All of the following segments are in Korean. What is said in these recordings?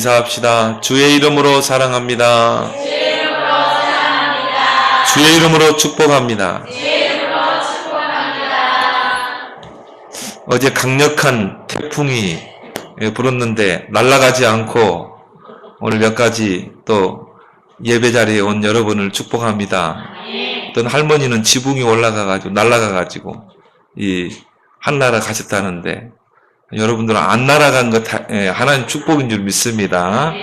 인사합시다. 주의 이름으로 사랑합니다. 주의 이름으로 사랑합니다. 주의 이름으로 축복합니다. 주의 이름으로 축복합니다. 어제 강력한 태풍이 불었는데 날아가지 않고 오늘 몇 가지 또 예배 자리에 온 여러분을 축복합니다. 어떤 할머니는 지붕이 올라가가지고 날아가가지고 이 한나라 가셨다는데 여러분들은 안 날아간 것 하나님 축복인 줄 믿습니다.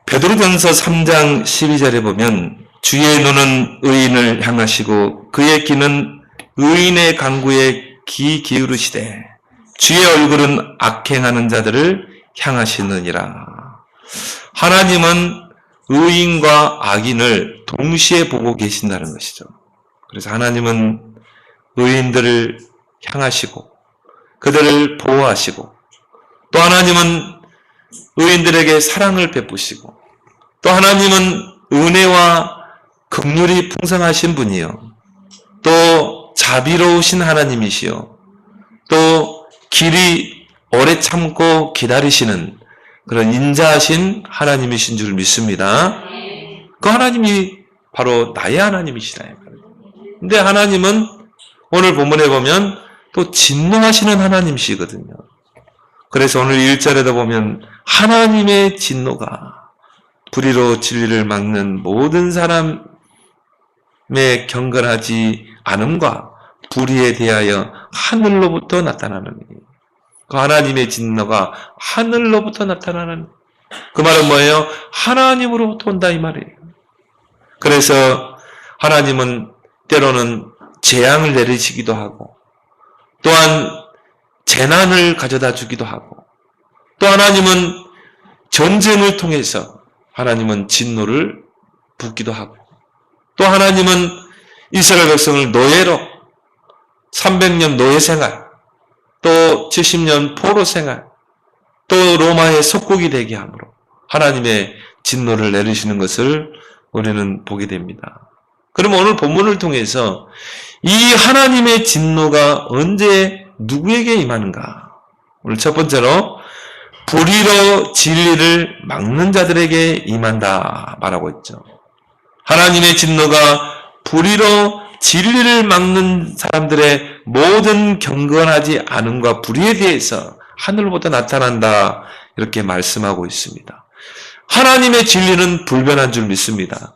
베드로전서 3장 12절에 보면 주의 눈은 의인을 향하시고 그의 귀는 의인의 간구에 귀 기울이시되 주의 얼굴은 악행하는 자들을 향하시느니라. 하나님은 의인과 악인을 동시에 보고 계신다는 것이죠. 그래서 하나님은 의인들을 향하시고 그들을 보호하시고 또 하나님은 의인들에게 사랑을 베푸시고 또 하나님은 은혜와 긍휼이 풍성하신 분이요 또 자비로우신 하나님이시요 또 길이 오래 참고 기다리시는 그런 인자하신 하나님이신 줄 믿습니다. 그 하나님이 바로 나의 하나님이시다. 근데 하나님은 오늘 본문에 보면 또 진노하시는 하나님이시거든요. 그래서 오늘 1절에도 보면 하나님의 진노가 불의로 진리를 막는 모든 사람의 경건하지 않음과 불의에 대하여 하늘로부터 나타나는 그 하나님의 진노가 하늘로부터 나타나는 그 말은 뭐예요? 하나님으로부터 온다 이 말이에요. 그래서 하나님은 때로는 재앙을 내리시기도 하고 또한 재난을 가져다 주기도 하고 또 하나님은 전쟁을 통해서 하나님은 진노를 붓기도 하고 또 하나님은 이스라엘 백성을 노예로 300년 노예 생활 또 70년 포로 생활 또 로마의 속국이 되게 함으로 하나님의 진노를 내리시는 것을 우리는 보게 됩니다. 그럼 오늘 본문을 통해서 이 하나님의 진노가 언제 누구에게 임하는가? 오늘 첫 번째로 불의로 진리를 막는 자들에게 임한다 말하고 있죠. 하나님의 진노가 불의로 진리를 막는 사람들의 모든 경건하지 않음과 불의에 대해서 하늘로부터 나타난다 이렇게 말씀하고 있습니다. 하나님의 진리는 불변한 줄 믿습니다.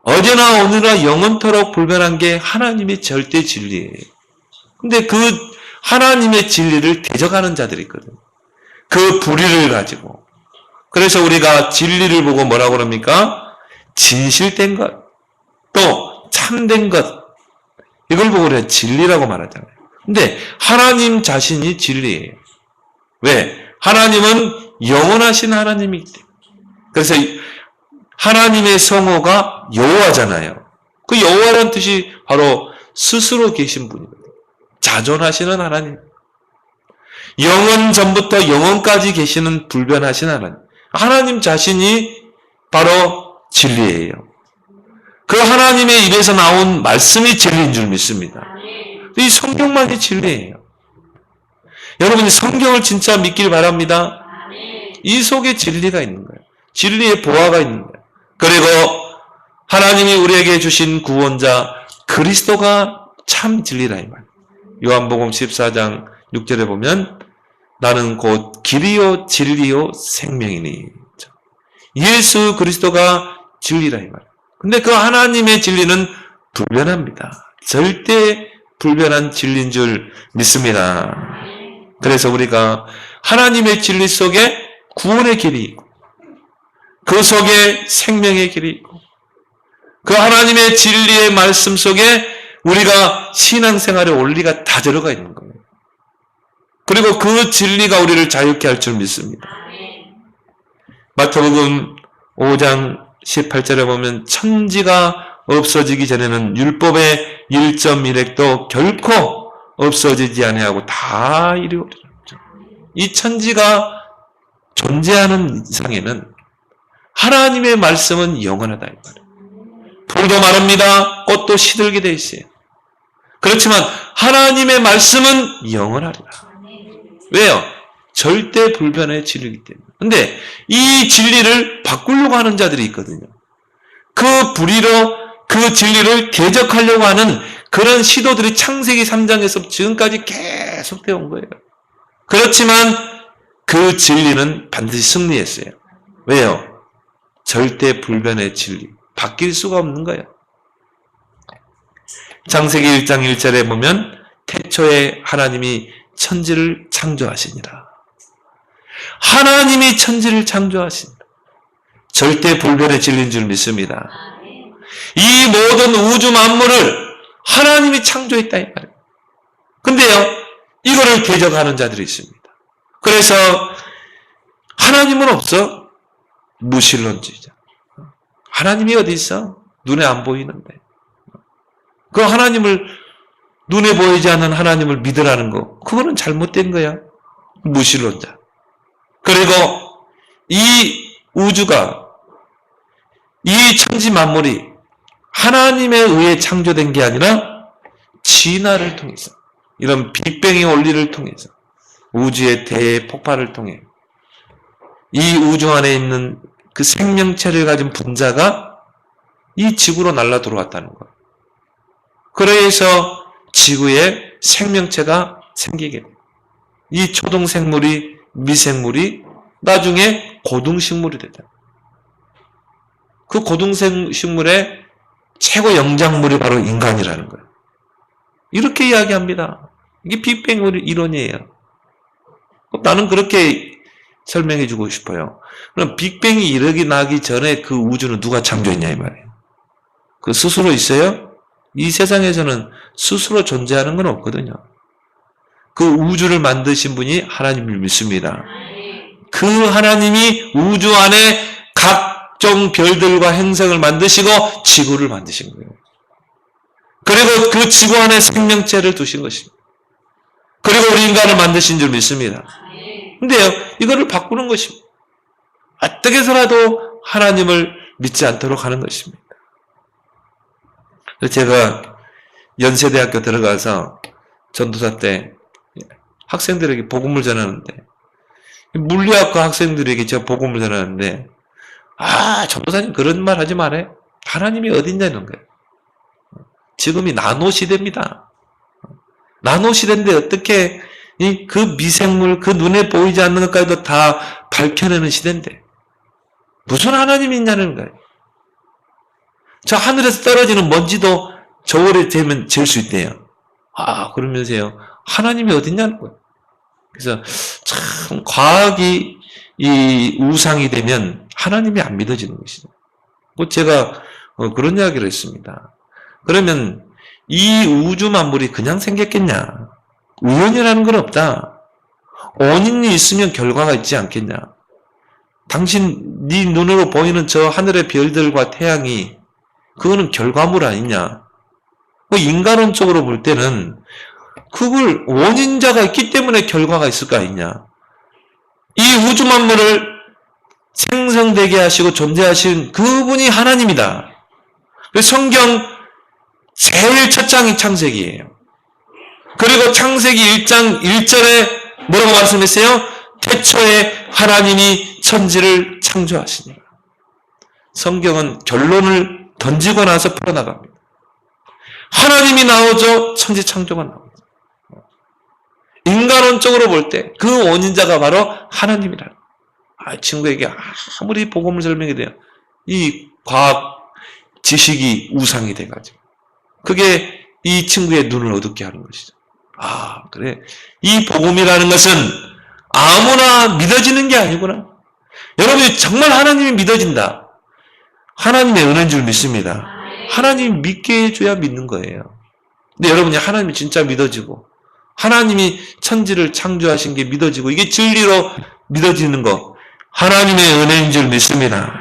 어제나 오늘나 영원토록 불변한 게 하나님의 절대 진리예요. 근데 그 하나님의 진리를 대적하는 자들이 있거든요. 그 불의를 가지고. 그래서 우리가 진리를 보고 뭐라고 그럽니까? 진실된 것, 또 참된 것, 이걸 보고 우리가 진리라고 말하잖아요. 근데 하나님 자신이 진리예요. 왜? 하나님은 영원하신 하나님이기 때문에. 그래서 하나님의 성호가 여호와잖아요. 그 여호와라는 뜻이 바로 스스로 계신 분이거든요. 자존하시는 하나님. 영원 전부터 영원까지 계시는 불변하신 하나님. 하나님 자신이 바로 진리예요. 그 하나님의 입에서 나온 말씀이 진리인 줄 믿습니다. 이 성경만이 진리예요. 여러분이 성경을 진짜 믿길 바랍니다. 이 속에 진리가 있는 거예요. 진리의 보화가 있는 거예요. 그리고 하나님이 우리에게 주신 구원자 그리스도가 참 진리라 이 말이에요. 요한복음 14장 6절에 보면 나는 곧 길이요 진리요 생명이니 예수 그리스도가 진리라 이 말이에요. 근데 그 하나님의 진리는 불변합니다. 절대 불변한 진리인 줄 믿습니다. 그래서 우리가 하나님의 진리 속에 구원의 길이 있고 그 속에 생명의 길이 있고 그 하나님의 진리의 말씀 속에 우리가 신앙생활의 원리가 다 들어가 있는 거예요. 그리고 그 진리가 우리를 자유케 할 줄 믿습니다. 마태복음 5장 18절에 보면 천지가 없어지기 전에는 율법의 1.1획도 결코 없어지지 아니하고 다 이루어지죠. 이 천지가 존재하는 이상에는 하나님의 말씀은 영원하다 이 말이에요. 풀도 마릅니다. 꽃도 시들게 돼 있어요. 그렇지만 하나님의 말씀은 영원하리라. 왜요? 절대 불변의 진리이기 때문에. 근데 이 진리를 바꾸려고 하는 자들이 있거든요. 그 불의로 그 진리를 개적하려고 하는 그런 시도들이 창세기 3장에서 지금까지 계속되어 온 거예요. 그렇지만 그 진리는 반드시 승리했어요. 왜요? 절대 불변의 진리. 바뀔 수가 없는 거예요. 창세기 1장 1절에 보면 태초에 하나님이 천지를 창조하시니라. 하나님이 천지를 창조하시니라. 절대 불변의 진리인 줄 믿습니다. 이 모든 우주 만물을 하나님이 창조했다 이 말이에요. 근데요, 이거를 개적하는 자들이 있습니다. 그래서 하나님은 없어? 무신론주의자. 하나님이 어디 있어? 눈에 안 보이는데. 그 하나님을, 눈에 보이지 않는 하나님을 믿으라는 거, 그거는 잘못된 거야. 무신론자. 그리고 이 우주가, 이 천지 만물이 하나님에 의해 창조된 게 아니라 진화를 통해서, 이런 빅뱅의 원리를 통해서, 우주의 대폭발을 통해 이 우주 안에 있는 그 생명체를 가진 분자가 이 지구로 날라 들어왔다는 거예요. 그래서 지구에 생명체가 생기게 돼요. 이 초동생물이, 미생물이 나중에 고등식물이 되다. 그 고등식물의 최고 영장물이 바로 인간이라는 거예요. 이렇게 이야기합니다. 이게 빅뱅 이론이에요. 나는 그렇게 설명해 주고 싶어요. 그럼 빅뱅이 일어나기 전에 그 우주는 누가 창조했냐 이 말이에요. 그 스스로 있어요? 이 세상에서는 스스로 존재하는 건 없거든요. 그 우주를 만드신 분이 하나님을 믿습니다. 그 하나님이 우주 안에 각종 별들과 행성을 만드시고 지구를 만드신 거예요. 그리고 그 지구 안에 생명체를 두신 것입니다. 그리고 우리 인간을 만드신 줄 믿습니다. 근데요, 이거를 바꾸는 것입니다. 어떻게 해서라도 하나님을 믿지 않도록 하는 것입니다. 제가 연세대학교 들어가서 전도사 때 학생들에게 복음을 전하는데, 물리학과 학생들에게 제가 복음을 전하는데, 전도사님 그런 말 하지 말아요. 하나님이 어딨냐는 거예요. 지금이 나노 시대입니다. 나노 시대인데 어떻게 그 미생물, 그 눈에 보이지 않는 것까지도 다 밝혀내는 시대인데 무슨 하나님이 있냐는 거예요. 저 하늘에서 떨어지는 먼지도 저울에 재면 잴 수 있대요. 그러면서요, 하나님이 어딨냐는 거예요. 그래서 참 과학이 이 우상이 되면 하나님이 안 믿어지는 것이죠. 제가 그런 이야기를 했습니다. 그러면 이 우주 만물이 그냥 생겼겠냐? 우연이라는 건 없다. 원인이 있으면 결과가 있지 않겠냐? 당신 네 눈으로 보이는 저 하늘의 별들과 태양이 그거는 결과물 아니냐? 인간론적으로 볼 때는 그걸 원인자가 있기 때문에 결과가 있을 거 아니냐? 이 우주 만물을 생성되게 하시고 존재하신 그분이 하나님이다. 성경 제일 첫 장이 창세기예요. 그리고 창세기 1장 1절에 뭐라고 말씀했어요? 태초에 하나님이 천지를 창조하시니라. 성경은 결론을 던지고 나서 풀어나갑니다. 하나님이 나오죠. 천지 창조가 나오죠. 인간론적으로 볼 때 그 원인자가 바로 하나님이라. 친구에게 아무리 복음을 설명해야 돼요. 이 과학 지식이 우상이 돼가지고 그게 이 친구의 눈을 어둡게 하는 것이죠. 그래. 이 복음이라는 것은 아무나 믿어지는 게 아니구나. 여러분이 정말 하나님이 믿어진다. 하나님의 은혜인 줄 믿습니다. 하나님이 믿게 해줘야 믿는 거예요. 근데 여러분이 하나님이 진짜 믿어지고 하나님이 천지를 창조하신 게 믿어지고 이게 진리로 믿어지는 거 하나님의 은혜인 줄 믿습니다.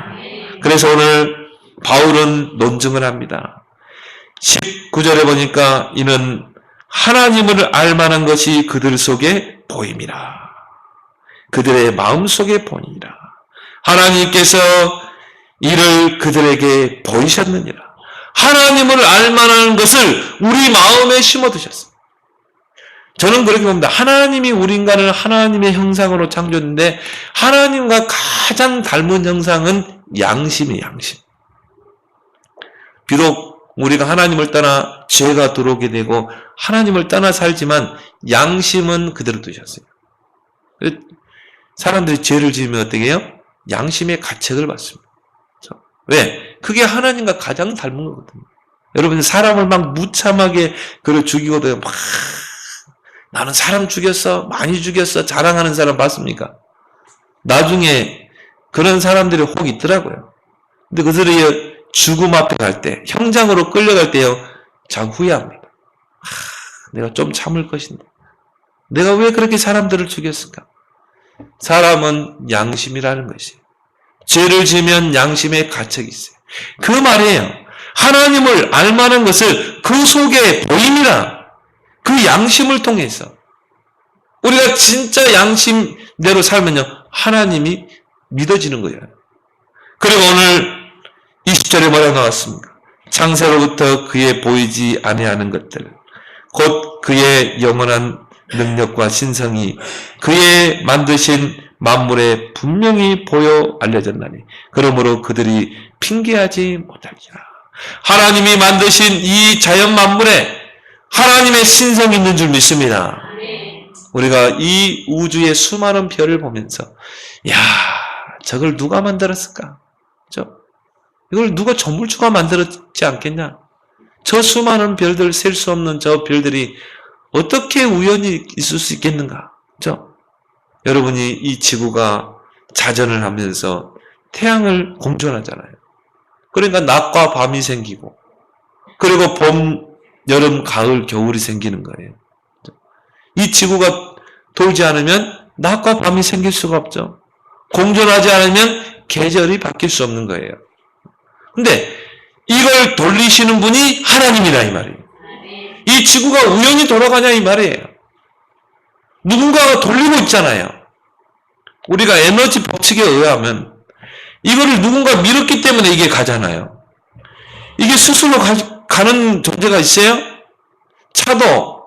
그래서 오늘 바울은 논증을 합니다. 19절에 보니까 이는 하나님을 알만한 것이 그들 속에 보임이라. 그들의 마음속에 보이니라. 하나님께서 이를 그들에게 보이셨느니라. 하나님을 알만한 것을 우리 마음에 심어두셨어요. 저는 그렇게 봅니다. 하나님이 우리 인간을 하나님의 형상으로 창조했는데 하나님과 가장 닮은 형상은 양심이에요. 양심. 비록 우리가 하나님을 떠나 죄가 들어오게 되고 하나님을 떠나 살지만 양심은 그대로 두셨어요. 사람들이 죄를 지으면 어떻게 해요? 양심의 가책을 받습니다. 왜? 그게 하나님과 가장 닮은 거거든요. 여러분 사람을 막 무참하게 죽이고도 막 나는 사람 죽였어, 많이 죽였어 자랑하는 사람 봤습니까? 나중에 그런 사람들이 혹 있더라고요. 근데 그들이 죽음 앞에 갈 때, 형장으로 끌려갈 때요, 참 후회합니다. 내가 좀 참을 것인데 내가 왜 그렇게 사람들을 죽였을까? 사람은 양심이라는 것이 죄를 지으면 양심의 가책이 있어요. 그 말이에요. 하나님을 알만한 것을 그 속에 보임이라. 그 양심을 통해서 우리가 진짜 양심대로 살면요 하나님이 믿어지는 거예요. 그리고 오늘 20절에 뭐라고 나왔습니까? 창세로부터 그의 보이지 아니하는 것들 곧 그의 영원한 능력과 신성이 그의 만드신 만물에 분명히 보여 알려졌나니 그러므로 그들이 핑계하지 못하리라. 하나님이 만드신 이 자연 만물에 하나님의 신성이 있는 줄 믿습니다. 우리가 이 우주의 수많은 별을 보면서 야, 저걸 누가 만들었을까? 이걸 누가 조물주가 만들었지 않겠냐? 저 수많은 별들, 셀 수 없는 저 별들이 어떻게 우연히 있을 수 있겠는가? 여러분이 이 지구가 자전을 하면서 태양을 공존하잖아요. 그러니까 낮과 밤이 생기고 그리고 봄, 여름, 가을, 겨울이 생기는 거예요. 이 지구가 돌지 않으면 낮과 밤이 생길 수가 없죠. 공존하지 않으면 계절이 바뀔 수 없는 거예요. 근데 이걸 돌리시는 분이 하나님이라 이 말이에요. 이 지구가 우연히 돌아가냐 이 말이에요. 누군가가 돌리고 있잖아요. 우리가 에너지 법칙에 의하면 이거를 누군가 밀었기 때문에 이게 가잖아요. 이게 스스로 가는 존재가 있어요? 차도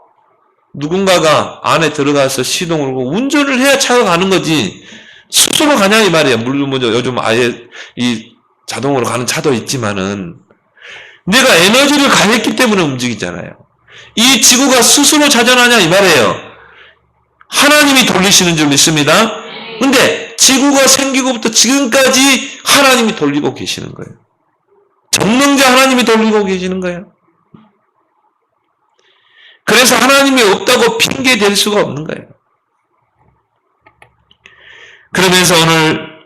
누군가가 안에 들어가서 시동을 걸고 운전을 해야 차가 가는 거지 스스로 가냐 이 말이에요. 물론 요즘 아예 이 자동으로 가는 차도 있지만은 내가 에너지를 가했기 때문에 움직이잖아요. 이 지구가 스스로 자전하냐 이 말이에요. 하나님이 돌리시는 줄 믿습니다. 근데 지구가 생기고부터 지금까지 하나님이 돌리고 계시는 거예요. 전능자 하나님이 돌리고 계시는 거예요. 그래서 하나님이 없다고 핑계 댈 수가 없는 거예요. 그러면서 오늘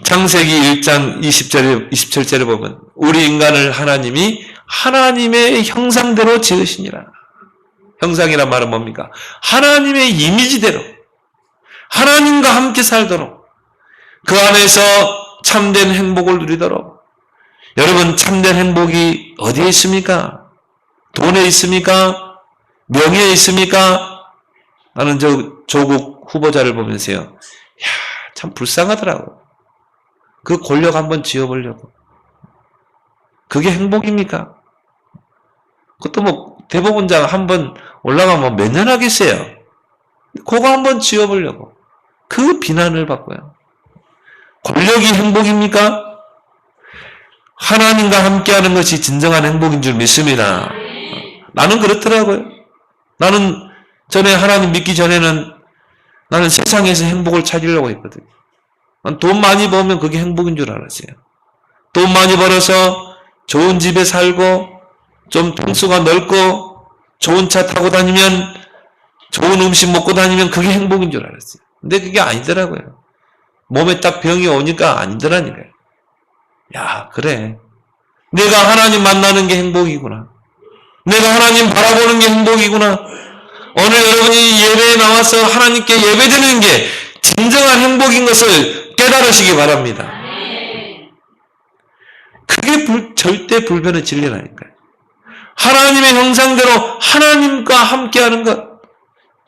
창세기 1장 27절에 보면 우리 인간을 하나님이 하나님의 형상대로 지으시니라. 형상이란 말은 뭡니까? 하나님의 이미지대로 하나님과 함께 살도록 그 안에서 참된 행복을 누리도록. 여러분 참된 행복이 어디에 있습니까? 돈에 있습니까? 명예에 있습니까? 나는 조국 후보자를 보면서요. 야, 참 불쌍하더라고. 그 권력 한번 쥐어보려고. 그게 행복입니까? 그것도 뭐 대법원장 한번 올라가면 몇 년 하겠어요. 그거 한번 쥐어보려고. 그 비난을 받고요. 권력이 행복입니까? 하나님과 함께하는 것이 진정한 행복인 줄 믿습니다. 나는 그렇더라고요. 나는 전에 하나님 믿기 전에는 나는 세상에서 행복을 찾으려고 했거든요. 돈 많이 벌면 그게 행복인 줄 알았어요. 돈 많이 벌어서 좋은 집에 살고 좀 통수가 넓고 좋은 차 타고 다니면 좋은 음식 먹고 다니면 그게 행복인 줄 알았어요. 근데 그게 아니더라고요. 몸에 딱 병이 오니까 아니더라니까요. 야, 그래. 내가 하나님 만나는 게 행복이구나. 내가 하나님 바라보는 게 행복이구나. 오늘 여러분이 예배에 나와서 하나님께 예배드리는 게 진정한 행복인 것을 깨달으시기 바랍니다. 그게 절대 불변의 진리라니까요. 하나님의 형상대로 하나님과 함께하는 것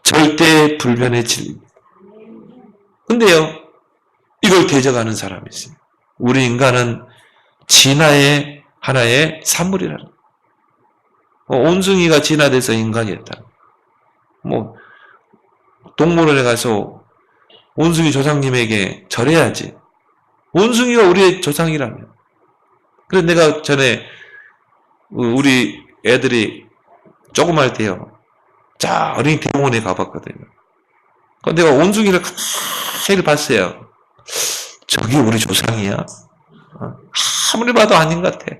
절대 불변의 진리입니다. 근데요, 이걸 대적하는 사람이 있어요. 우리 인간은 진화의 하나의 산물이라는 거예요. 온숭이가 진화돼서 인간이 했다. 동물원에 가서 원숭이 조상님에게 절해야지. 원숭이가 우리의 조상이라며. 그래서 내가 전에 우리 애들이 조그만 때요. 자, 어린이 대공원에 가봤거든요. 그런데 내가 원숭이를 가만히 봤어요. 저기 우리 조상이야? 아무리 봐도 아닌 것 같아.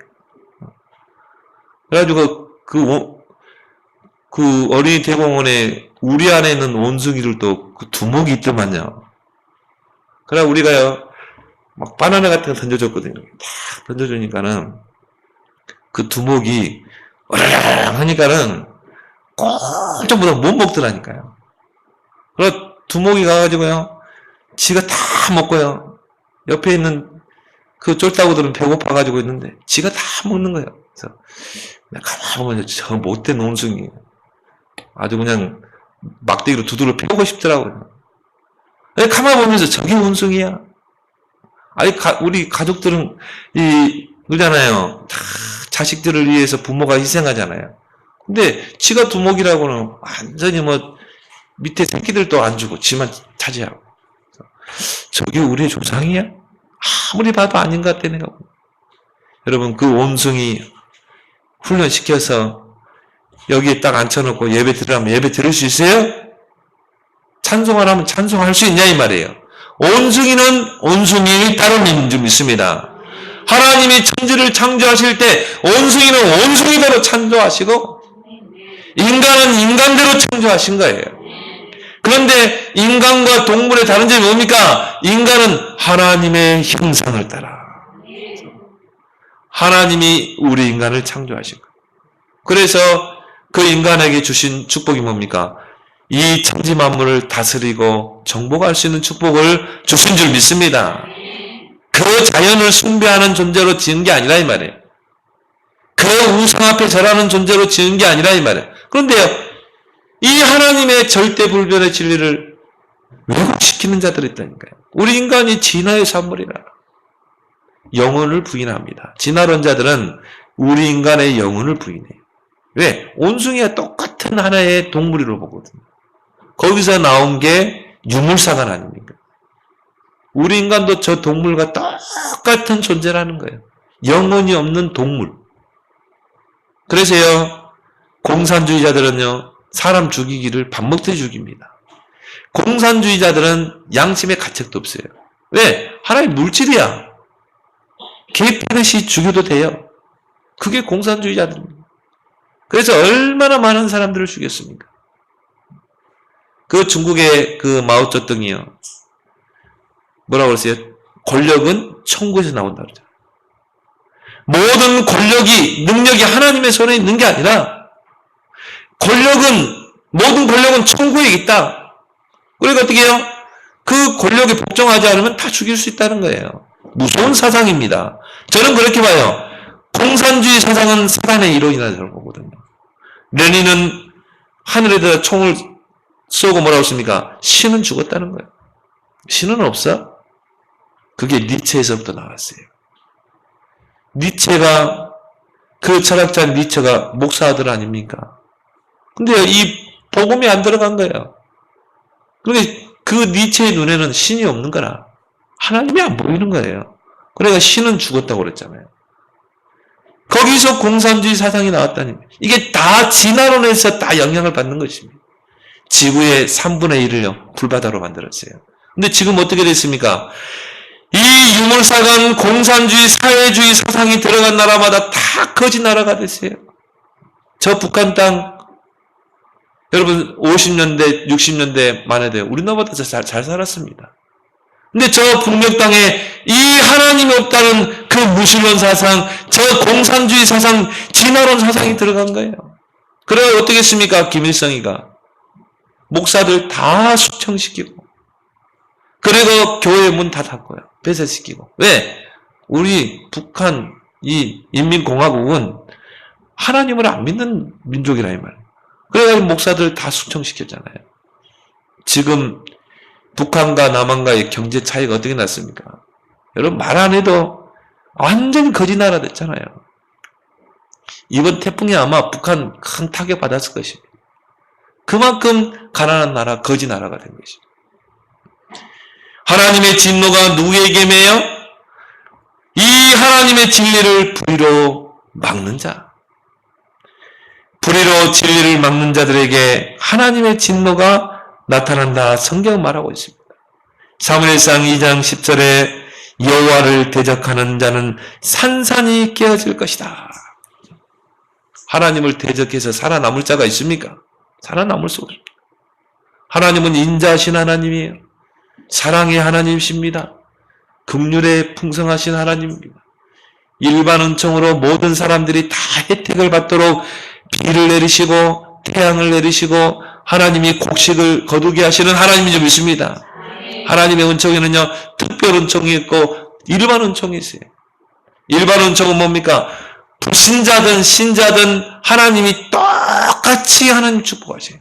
그래가지고 그 어린이 대공원에 우리 안에 있는 원숭이들도 그 두목이 있더만요. 그래 우리가요 막 바나나 같은 거 던져줬거든요. 딱 던져주니까는 그 두목이 어라랑 하니까는 꼼짝보다 못 먹더라니까요. 그래서 두목이 가가지고요 지가 다 먹고요 옆에 있는 그 쫄따구들은 배고파가지고 있는데 지가 다 먹는 거예요. 그래서 가만히 보면 저 못된 원숭이 아주 그냥 막대기로 두드려 패고 싶더라고요. 가만히 보면서 저게 원숭이야. 아니 우리 가족들은 그러잖아요. 자식들을 위해서 부모가 희생하잖아요. 근데 지가 두목이라고는 완전히 뭐 밑에 새끼들도 안 주고 지만 차지하고. 저게 우리의 조상이야? 아무리 봐도 아닌 것 같아 내가. 여러분 그 원숭이 훈련시켜서 여기에 딱 앉혀놓고 예배 들으라면 예배 들을 수 있어요? 찬송하라면 찬송할 수 있냐 이 말이에요. 원숭이는 원숭이의 따름인 줄 믿습니다. 하나님이 천지를 창조하실 때 원숭이는 원숭이대로 창조하시고 인간은 인간대로 창조하신 거예요. 그런데 인간과 동물의 다른 점이 뭡니까? 인간은 하나님의 형상을 따라 하나님이 우리 인간을 창조하신 거예요. 그래서 그 인간에게 주신 축복이 뭡니까? 이 천지 만물을 다스리고 정복할 수 있는 축복을 주신 줄 믿습니다. 그 자연을 숭배하는 존재로 지은 게 아니라 이 말이에요. 그 우상 앞에 절하는 존재로 지은 게 아니라 이 말이에요. 그런데요, 이 하나님의 절대불변의 진리를 왜곡시키는 자들이 있다니까요. 우리 인간이 진화의 산물이라. 영혼을 부인합니다. 진화론자들은 우리 인간의 영혼을 부인해요. 왜? 원숭이와 똑같은 하나의 동물이로 보거든요. 거기서 나온 게 유물사관 아닙니까? 우리 인간도 저 동물과 똑같은 존재라는 거예요. 영혼이 없는 동물. 그래서요, 공산주의자들은요, 사람 죽이기를 밥 먹듯이 죽입니다. 공산주의자들은 양심의 가책도 없어요. 왜? 하나의 물질이야. 개패듯이 죽여도 돼요. 그게 공산주의자들입니다. 그래서 얼마나 많은 사람들을 죽였습니까? 그 중국의 그 마오쩌둥이요. 뭐라고 그랬어요? 권력은 천국에서 나온다 그러잖아요. 모든 권력이, 능력이 하나님의 손에 있는 게 아니라 모든 권력은 천국에 있다. 그러니까 어떻게 해요? 그 권력에 복종하지 않으면 다 죽일 수 있다는 거예요. 무서운 사상입니다. 저는 그렇게 봐요. 공산주의 사상은 사단의 이론이라고 저는 보거든요. 레닌은 하늘에다 총을 쏘고 뭐라고 했습니까? 신은 죽었다는 거예요. 신은 없어? 그게 니체에서부터 나왔어요. 니체가, 그 철학자 니체가 목사 아들 아닙니까? 근데 이 복음이 안 들어간 거예요. 그러니까 그 니체의 눈에는 신이 없는 거라. 하나님이 안 보이는 거예요. 그러니까 신은 죽었다고 그랬잖아요. 거기서 공산주의 사상이 나왔다니. 이게 다 진화론에서 다 영향을 받는 것입니다. 지구의 3분의 1을요, 불바다로 만들었어요. 근데 지금 어떻게 됐습니까? 이 유물사관, 공산주의, 사회주의 사상이 들어간 나라마다 다 거지 나라가 됐어요. 저 북한 땅, 여러분 50년대, 60년대만 해도 우리 나라보다 잘 살았습니다. 근데 저 북녘 땅에 이 하나님이 없다는 그 무신론 사상, 저 공산주의 사상, 진화론 사상이 들어간 거예요. 그래야 어떻게 했습니까? 김일성이가. 목사들 다 숙청시키고, 그리고 교회 문 다 닫고요. 폐쇄시키고. 왜? 우리 북한 이 인민공화국은 하나님을 안 믿는 민족이라 이 말이에요. 그래가지고 목사들 다 숙청시켰잖아요. 지금 북한과 남한과의 경제 차이가 어떻게 났습니까? 여러분 말 안 해도 완전히 거지 나라 됐잖아요. 이번 태풍이 아마 북한 큰 타격 받았을 것입니다. 그만큼 가난한 나라, 거지 나라가 된 것입니다. 하나님의 진노가 누구에게 매여? 이 하나님의 진리를 불의로 막는 자. 불의로 진리를 막는 자들에게 하나님의 진노가 나타난다. 성경은 말하고 있습니다. 사무엘상 2장 10절에 여호와를 대적하는 자는 산산이 깨어질 것이다. 하나님을 대적해서 살아남을 자가 있습니까? 살아남을 수 없습니다. 하나님은 인자하신 하나님이에요. 사랑의 하나님이십니다. 긍휼에 풍성하신 하나님입니다. 일반 은총으로 모든 사람들이 다 혜택을 받도록 비를 내리시고 태양을 내리시고 하나님이 곡식을 거두게 하시는 하나님인 줄 믿습니다. 하나님의 은총에는요, 특별 은총이 있고 일반 은총이 있어요. 일반 은총은 뭡니까? 불신자든 신자든 하나님이 똑같이 하나님 축복하세요.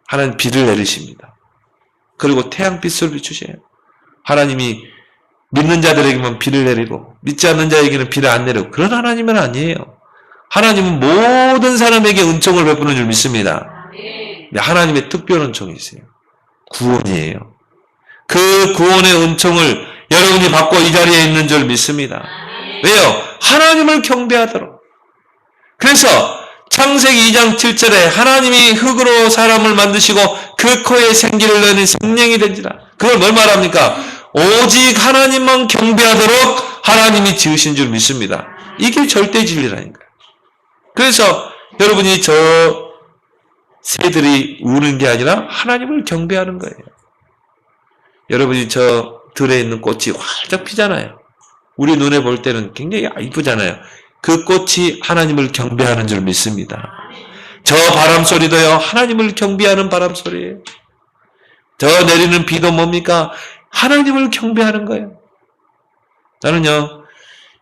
하나님 비를 내리십니다. 그리고 태양빛을 비추세요. 하나님이 믿는 자들에게만 비를 내리고 믿지 않는 자에게는 비를 안 내리고 그런 하나님은 아니에요. 하나님은 모든 사람에게 은총을 베푸는 줄 믿습니다. 하나님의 특별 은총이 있어요. 구원이에요. 그 구원의 은총을 여러분이 받고 이 자리에 있는 줄 믿습니다. 왜요? 하나님을 경배하도록. 그래서 창세기 2장 7절에 하나님이 흙으로 사람을 만드시고 그 코에 생기를 내는 생명이 된지라. 그걸 뭘 말합니까? 오직 하나님만 경배하도록 하나님이 지으신 줄 믿습니다. 이게 절대 진리라니까요. 그래서 여러분이 저 새들이 우는 게 아니라 하나님을 경배하는 거예요. 여러분이 저 들에 있는 꽃이 활짝 피잖아요. 우리 눈에 볼 때는 굉장히 이쁘잖아요. 그 꽃이 하나님을 경배하는 줄 믿습니다. 저 바람 소리도요, 하나님을 경배하는 바람 소리예요. 저 내리는 비도 뭡니까? 하나님을 경배하는 거예요. 나는요,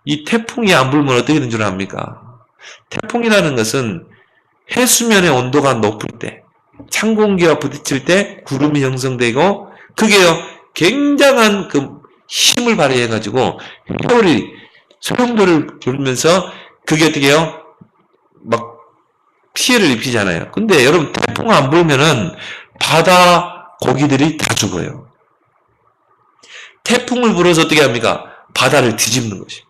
이 태풍이 안 불면 어떻게 되는 줄 압니까? 태풍이라는 것은 해수면의 온도가 높을 때, 찬 공기와 부딪힐 때 구름이 형성되고, 그게요, 굉장한 그 힘을 발휘해가지고, 회오리, 소용돌이를 불면서, 그게 어떻게 해요? 막, 피해를 입히잖아요. 근데 여러분, 태풍 안 불면은, 바다 고기들이 다 죽어요. 태풍을 불어서 어떻게 합니까? 바다를 뒤집는 것입니다.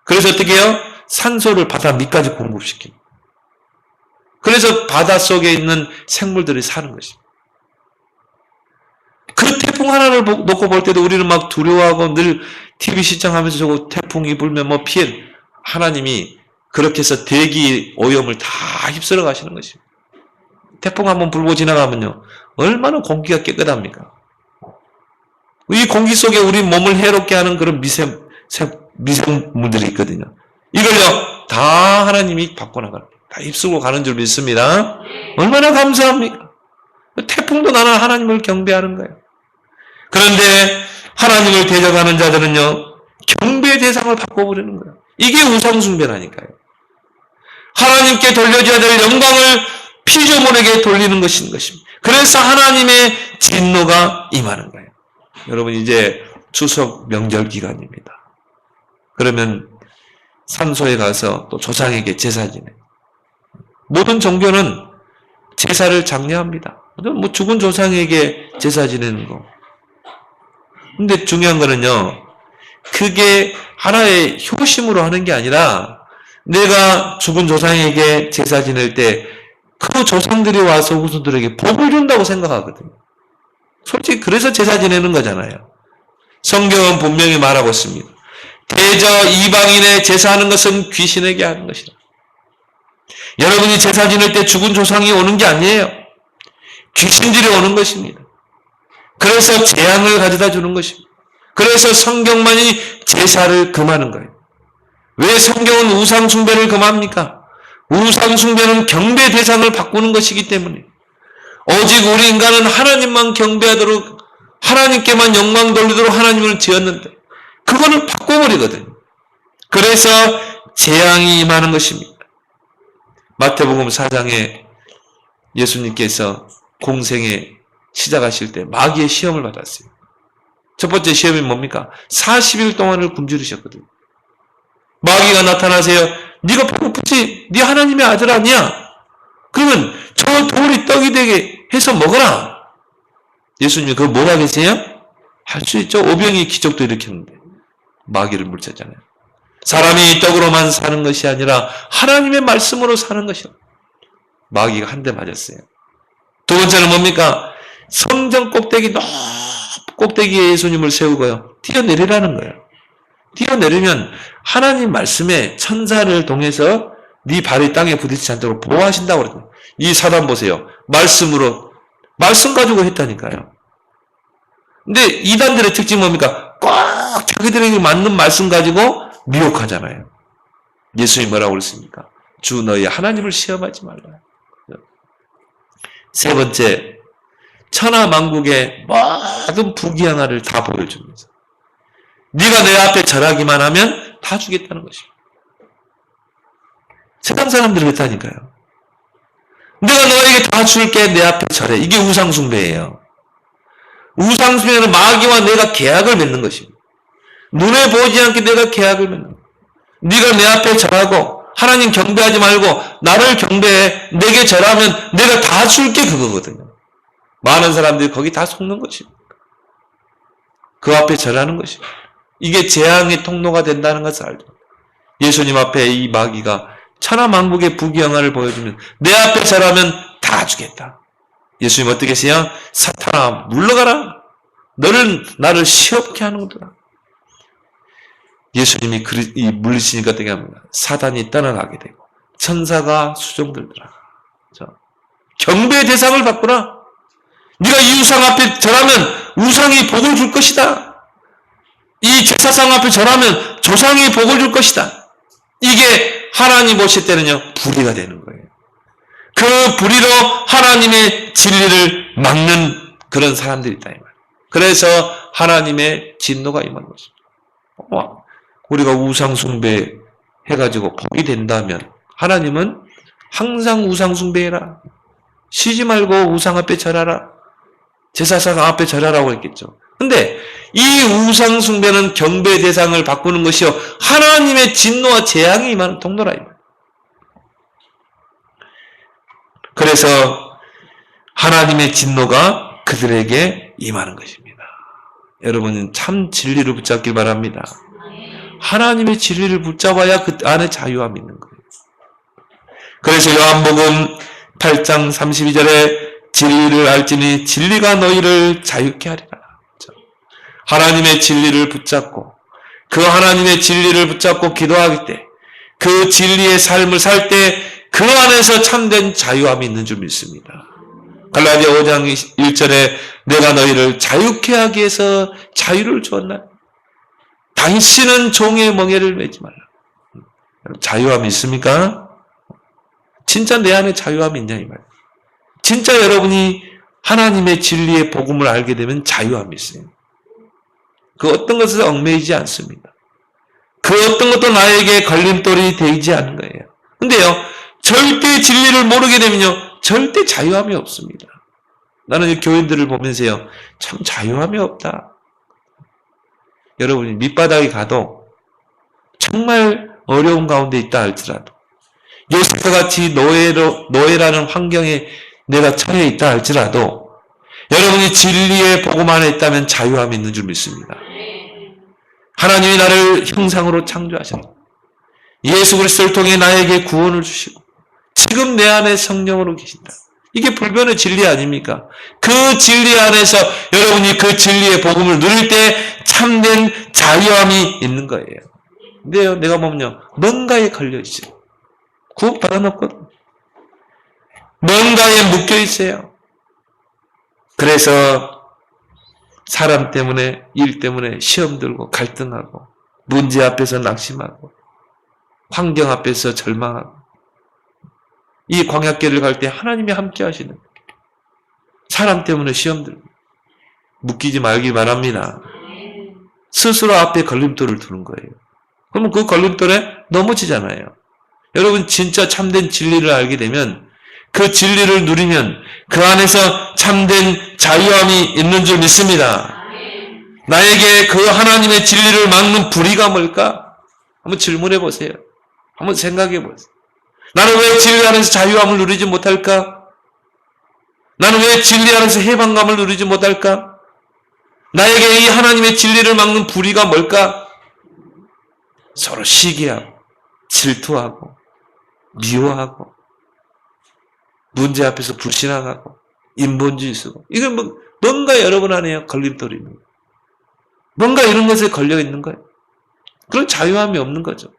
그래서 어떻게 해요? 산소를 바다 밑까지 공급시킵니다. 그래서 바다 속에 있는 생물들이 사는 것입니다. 그 태풍 하나를 놓고 볼 때도 우리는 막 두려워하고 늘 TV 시청하면서 저거 태풍이 불면 뭐 피해. 하나님이 그렇게 해서 대기 오염을 다 휩쓸어 가시는 것입니다. 태풍 한번 불고 지나가면요, 얼마나 공기가 깨끗합니까? 이 공기 속에 우리 몸을 해롭게 하는 그런 미생물들이 있거든요. 이걸요, 다 하나님이 바꿔나가는, 다 휩쓸고 가는 줄 믿습니다. 얼마나 감사합니까? 태풍도 나는 하나님을 경배하는 거예요. 그런데 하나님을 대적하는 자들은요, 경배 대상을 바꿔버리는 거예요. 이게 우상숭배라니까요. 하나님께 돌려줘야 될 영광을 피조물에게 돌리는 것인 것입니다. 그래서 하나님의 진노가 임하는 거예요. 여러분, 이제 추석 명절 기간입니다. 그러면 산소에 가서 또 조상에게 제사 지내. 모든 종교는 제사를 장려합니다. 뭐 죽은 조상에게 제사 지내는 거. 근데 중요한 거는요, 그게 하나의 효심으로 하는 게 아니라 내가 죽은 조상에게 제사 지낼 때 그 조상들이 와서 후손들에게 복을 준다고 생각하거든요. 솔직히 그래서 제사 지내는 거잖아요. 성경은 분명히 말하고 있습니다. 대저 이방인의 제사하는 것은 귀신에게 하는 것이다. 여러분이 제사 지낼 때 죽은 조상이 오는 게 아니에요. 귀신들이 오는 것입니다. 그래서 재앙을 가져다 주는 것입니다. 그래서 성경만이 제사를 금하는 거예요. 왜 성경은 우상숭배를 금합니까? 우상숭배는 경배 대상을 바꾸는 것이기 때문에 오직 우리 인간은 하나님만 경배하도록 하나님께만 영광 돌리도록 하나님을 지었는데 그거는 바꿔버리거든요. 그래서 재앙이 임하는 것입니다. 마태복음 4장에 예수님께서 공생에 시작하실 때 마귀의 시험을 받았어요. 첫 번째 시험이 뭡니까? 40일 동안을 굶주리셨거든요. 마귀가 나타나세요. 네가 배고프지? 네 하나님의 아들 아니야? 그러면 저 돌이 떡이 되게 해서 먹어라. 예수님이 그거 뭘 하겠어요? 할 수 있죠. 오병이 기적도 일으켰는데 마귀를 물쳤잖아요. 사람이 떡으로만 사는 것이 아니라 하나님의 말씀으로 사는 것이요. 마귀가 한 대 맞았어요. 두 번째는 뭡니까? 성전 꼭대기 높 꼭대기에 예수님을 세우고요. 뛰어내리라는 거예요. 뛰어내리면 하나님 말씀에 천사를 통해서 네 발이 땅에 부딪히지 않도록 보호하신다고 그러거든요. 이 사단 보세요. 말씀으로 말씀 가지고 했다니까요. 근데 이단들의 특징이 뭡니까? 꼭 자기들에게 맞는 말씀 가지고 미혹하잖아요. 예수님이 뭐라고 그랬습니까? 주 너희 하나님을 시험하지 말라. 세 번째, 천하만국의 모든 부귀영화를 다 보여주면서 네가 내 앞에 절하기만 하면 다 주겠다는 것입니다. 세상 사람들이 그랬다니까요. 내가 너에게 다 줄게, 내 앞에 절해. 이게 우상숭배예요. 우상숭배는 마귀와 내가 계약을 맺는 것입니다. 눈에 보이지 않게 내가 계약을 맺는 거예요. 네가 내 앞에 절하고 하나님 경배하지 말고 나를 경배해, 내게 절하면 내가 다 줄게, 그거거든요. 많은 사람들이 거기 다 속는 것입니다. 그 앞에 절하는 것입니다. 이게 재앙의 통로가 된다는 것을 알죠. 예수님 앞에 이 마귀가 천하만국의 부귀영화를 보여주면 내 앞에 절하면 다 주겠다. 예수님 어떻게 하세요? 사탄아 물러가라. 너는 나를 시험케 하는구나. 예수님이 물리시니까 어떻게 합니까? 사단이 떠나가게 되고 천사가 수종들더라. 경배의 대상을 바꾸라. 네가 이 우상 앞에 절하면 우상이 복을 줄 것이다. 이 제사상 앞에 절하면 조상이 복을 줄 것이다. 이게 하나님 보실 때는요, 불의가 되는 거예요. 그 불의로 하나님의 진리를 막는 그런 사람들이 있다, 이 말이에요. 그래서 하나님의 진노가 임하는 것입니다. 우리가 우상숭배 해가지고 복이 된다면 하나님은 항상 우상숭배해라. 쉬지 말고 우상 앞에 절하라. 제사상 앞에 절하라고 했겠죠. 근데 이 우상숭배는 경배의 대상을 바꾸는 것이요, 하나님의 진노와 재앙이 임하는 통로라. 그래서 하나님의 진노가 그들에게 임하는 것입니다. 여러분 참 진리를 붙잡길 바랍니다. 하나님의 진리를 붙잡아야 그 안에 자유함이 있는 거예요. 그래서 요한복음 8장 32절에 진리를 알지니 진리가 너희를 자유케 하리라. 하나님의 진리를 붙잡고 그 하나님의 진리를 붙잡고 기도할 때, 그 진리의 삶을 살 때 그 안에서 참된 자유함이 있는 줄 믿습니다. 갈라디아 5장 1절에 내가 너희를 자유케 하기 위해서 자유를 주었나? 당신은 종의 멍에를 매지 말라. 자유함이 있습니까? 진짜 내 안에 자유함이 있냐 이 말이에요. 진짜 여러분이 하나님의 진리의 복음을 알게 되면 자유함이 있어요. 그 어떤 것을 얽매이지 않습니다. 그 어떤 것도 나에게 걸림돌이 되지 않은 거예요. 근데요, 절대 진리를 모르게 되면요, 절대 자유함이 없습니다. 나는 이 교인들을 보면서요, 참 자유함이 없다. 여러분이 밑바닥에 가도 정말 어려운 가운데 있다 할지라도, 요셉과 같이 노예라는 환경에 내가 처해 있다 할지라도, 여러분이 진리의 복음 안에 있다면 자유함이 있는 줄 믿습니다. 하나님이 나를 형상으로 창조하셨고 예수 그리스도를 통해 나에게 구원을 주시고 지금 내 안에 성령으로 계신다. 이게 불변의 진리 아닙니까? 그 진리 안에서 여러분이 그 진리의 복음을 누릴 때 참된 자유함이 있는 거예요. 근데요, 내가 보면요, 뭔가에 걸려 있어요. 구원 받아놓거든. 뭔가에 묶여 있어요. 그래서 사람 때문에, 일 때문에 시험 들고 갈등하고 문제 앞에서 낙심하고 환경 앞에서 절망하고, 이 광야길을 갈 때 하나님이 함께 하시는, 사람 때문에 시험 들고 묶이지 말기 바랍니다. 스스로 앞에 걸림돌을 두는 거예요. 그러면 그 걸림돌에 넘어지잖아요. 여러분 진짜 참된 진리를 알게 되면, 그 진리를 누리면 그 안에서 참된 자유함이 있는 줄 믿습니다. 나에게 그 하나님의 진리를 막는 불의가 뭘까? 한번 질문해 보세요. 한번 생각해 보세요. 나는 왜 진리 안에서 자유함을 누리지 못할까? 나는 왜 진리 안에서 해방감을 누리지 못할까? 나에게 이 하나님의 진리를 막는 불의가 뭘까? 서로 시기하고 질투하고 미워하고 문제 앞에서 불신앙하고 인본주의 쓰고 이건 뭐 뭔가 여러분 안에 걸림돌이 있는 거예요. 뭔가 이런 것에 걸려 있는 거예요. 그런 자유함이 없는 거죠.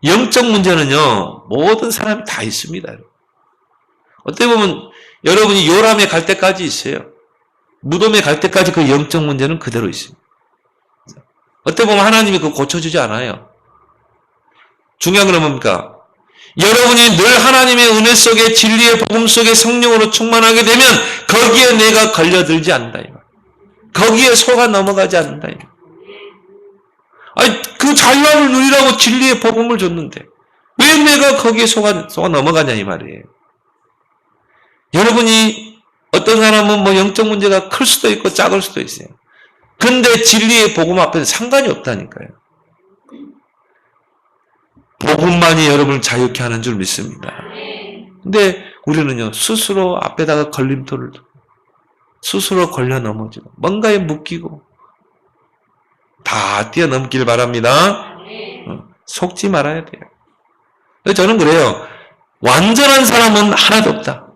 영적 문제는요, 모든 사람이 다 있습니다. 어떻게 보면 여러분이 요람에 갈 때까지 있어요. 무덤에 갈 때까지 그 영적 문제는 그대로 있습니다. 어떻게 보면 하나님이 그거 고쳐주지 않아요. 중요한 건 뭡니까? 여러분이 늘 하나님의 은혜 속에 진리의 복음 속에 성령으로 충만하게 되면 거기에 내가 걸려들지 않는다. 거기에 속아 넘어가지 않는다. 아니, 그 자유함을 누리라고 진리의 복음을 줬는데 왜 내가 거기에 속아 넘어가냐 이 말이에요. 여러분이 어떤 사람은 뭐 영적 문제가 클 수도 있고 작을 수도 있어요. 근데 진리의 복음 앞에서 상관이 없다니까요. 복음만이 여러분을 자유케 하는 줄 믿습니다. 근데 우리는요, 스스로 앞에다가 걸림돌을 두고 스스로 걸려 넘어지고 뭔가에 묶이고 다 뛰어넘길 바랍니다. 속지 말아야 돼요. 저는 그래요. 완전한 사람은 하나도 없다.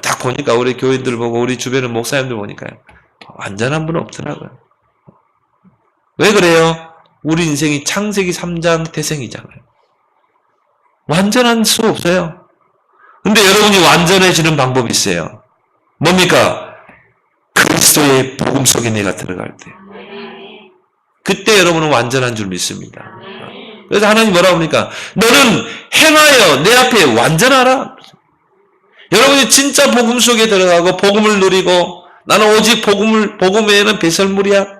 딱 보니까 우리 교인들 보고 우리 주변의 목사님들 보니까요. 완전한 분은 없더라고요. 왜 그래요? 우리 인생이 창세기 3장 태생이잖아요. 완전한 수 없어요. 근데 여러분이 완전해지는 방법이 있어요. 뭡니까? 그리스도의 복음 속에 내가 들어갈 때. 그때 여러분은 완전한 줄 믿습니다. 그래서 하나님 뭐라고 합니까? 너는 행하여 내 앞에 완전하라. 여러분이 진짜 복음 속에 들어가고 복음을 누리고 나는 오직 복음 외에는 배설물이야.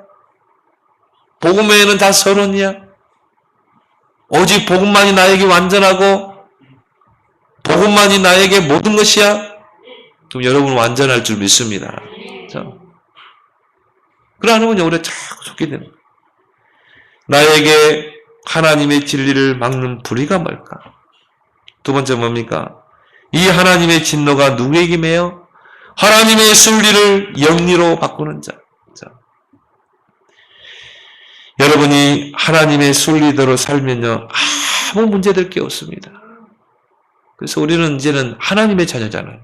복음 외에는 다 서론이야. 오직 복음만이 나에게 완전하고 복음만이 나에게 모든 것이야. 그럼 여러분은 완전할 줄 믿습니다. 그러면 우리가 자꾸 속게 되는 거예요. 나에게 하나님의 진리를 막는 불의가 뭘까? 두 번째 뭡니까? 이 하나님의 진노가 누구에게 매여? 하나님의 순리를 영리로 바꾸는 자. 여러분이 하나님의 순리대로 살면요, 아무 문제될 게 없습니다. 그래서 우리는 이제는 하나님의 자녀잖아요.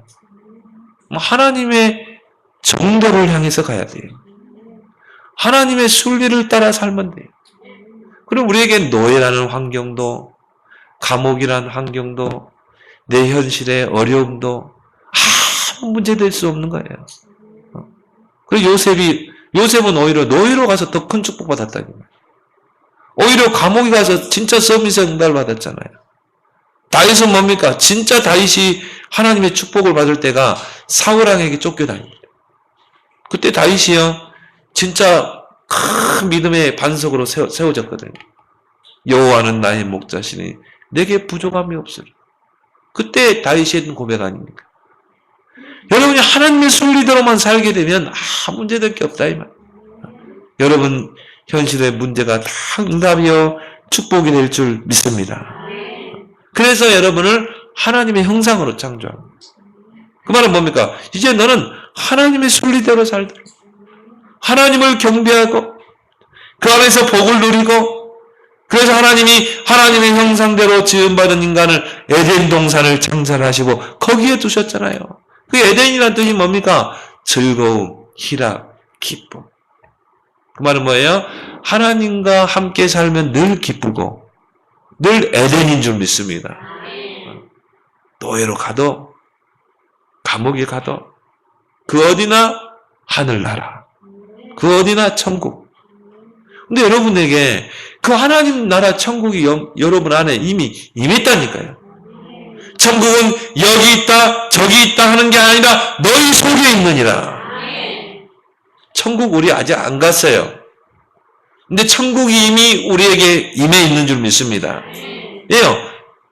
하나님의 정도를 향해서 가야 돼요. 하나님의 순리를 따라 살면 돼요. 그럼 우리에게 노예라는 환경도, 감옥이라는 환경도, 내 현실의 어려움도 아무 문제될 수 없는 거예요. 그리고 요셉은 오히려 노예로 가서 더 큰 축복 받았다니. 오히려 감옥에 가서 진짜 서비스 응답을 받았잖아요. 다윗은 뭡니까? 진짜 다윗이 하나님의 축복을 받을 때가 사울왕에게 쫓겨다닙니다. 그때 다윗이요, 진짜 큰 믿음의 반석으로 세워졌거든요. 여호와는 나의 목자시니 내게 부족함이 없으리. 그때 다윗이 했던 고백 아닙니까? 여러분이 하나님의 순리대로만 살게 되면 문제될 게 없다 이 말. 여러분 현실의 문제가 다 응답이요 축복이 될 줄 믿습니다. 그래서 여러분을 하나님의 형상으로 창조합니다. 그 말은 뭡니까? 이제 너는 하나님의 순리대로 살도록 하나님을 경배하고 그 안에서 복을 누리고, 그래서 하나님이 하나님의 형상대로 지음받은 인간을 에덴 동산을 창설하시고 거기에 두셨잖아요. 그 에덴이라는 뜻이 뭡니까? 즐거움, 희락, 기쁨. 그 말은 뭐예요? 하나님과 함께 살면 늘 기쁘고 늘 에덴인 줄 믿습니다. 노예로 가도 감옥에 가도 그 어디나 하늘나라, 그 어디나 천국. 근데 여러분에게 그 하나님 나라 천국이 여러분 안에 이미 임했다니까요. 천국은 여기 있다 저기 있다 하는 게 아니라 너희 속에 있느니라. 천국 우리 아직 안 갔어요. 근데 천국이 이미 우리에게 임해 있는 줄 믿습니다. 예요.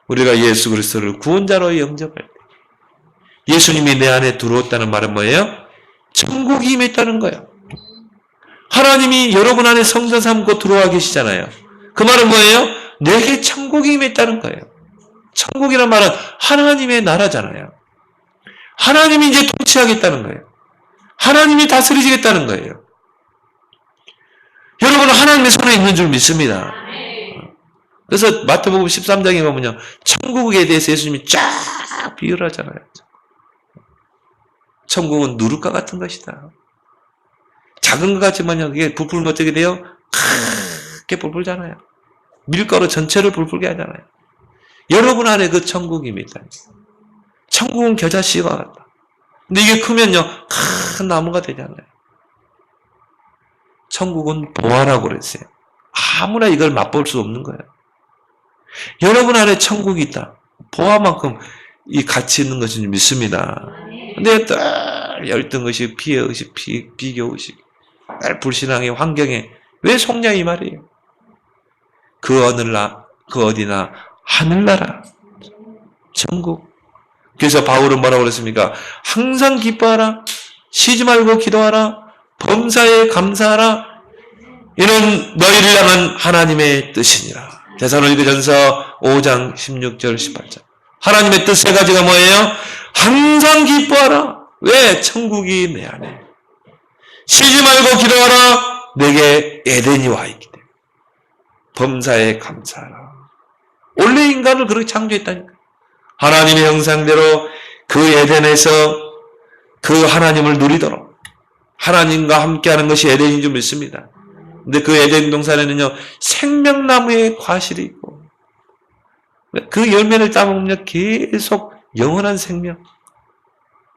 우리가 예수 그리스도를 구원자로 영접할 때 예수님이 내 안에 들어왔다는 말은 뭐예요? 천국이 임했다는 거예요. 하나님이 여러분 안에 성전 삼고 들어와 계시잖아요. 그 말은 뭐예요? 내게 천국이 임했다는 거예요. 천국이란 말은 하나님의 나라잖아요. 하나님이 이제 통치하겠다는 거예요. 하나님이 다스리시겠다는 거예요. 여러분은 하나님의 손에 있는 줄 믿습니다. 그래서 마태복음 13장에 보면요, 천국에 대해서 예수님이 쫙 비유를 하잖아요. 천국은 누룩과 같은 것이다. 작은 것 같지만요, 그게 불풀면 어떻게 돼요? 크게 불풀잖아요. 밀가루 전체를 불풀게 하잖아요. 여러분 안에 그 천국입니다. 천국은 겨자씨와 같다. 근데 이게 크면요, 큰 나무가 되잖아요. 천국은 보화라고 그랬어요. 아무나 이걸 맛볼 수 없는 거예요. 여러분 안에 천국이 있다. 보화만큼 이 가치 있는 것인 줄 믿습니다. 근데 늘 열등의식, 피해의식, 비교의식, 늘 불신앙의 환경에 왜 속냐 이 말이에요. 그 어디나 하늘나라, 천국. 그래서 바울은 뭐라고 그랬습니까? 항상 기뻐하라, 쉬지 말고 기도하라, 범사에 감사하라. 이는 너희를 향한 하나님의 뜻이니라. 데살로니가전서 5장 16절 18절. 하나님의 뜻 세 가지가 뭐예요? 항상 기뻐하라. 왜? 천국이 내 안에. 쉬지 말고 기도하라. 내게 에덴이 와 있기 때문에. 범사에 감사하라. 원래 인간을 그렇게 창조했다니까. 하나님의 형상대로 그 에덴에서 그 하나님을 누리도록 하나님과 함께하는 것이 에덴인 줄 믿습니다. 근데 그 에덴 동산에는요, 생명나무의 과실이 있고, 그 열매를 따먹으면 계속 영원한 생명.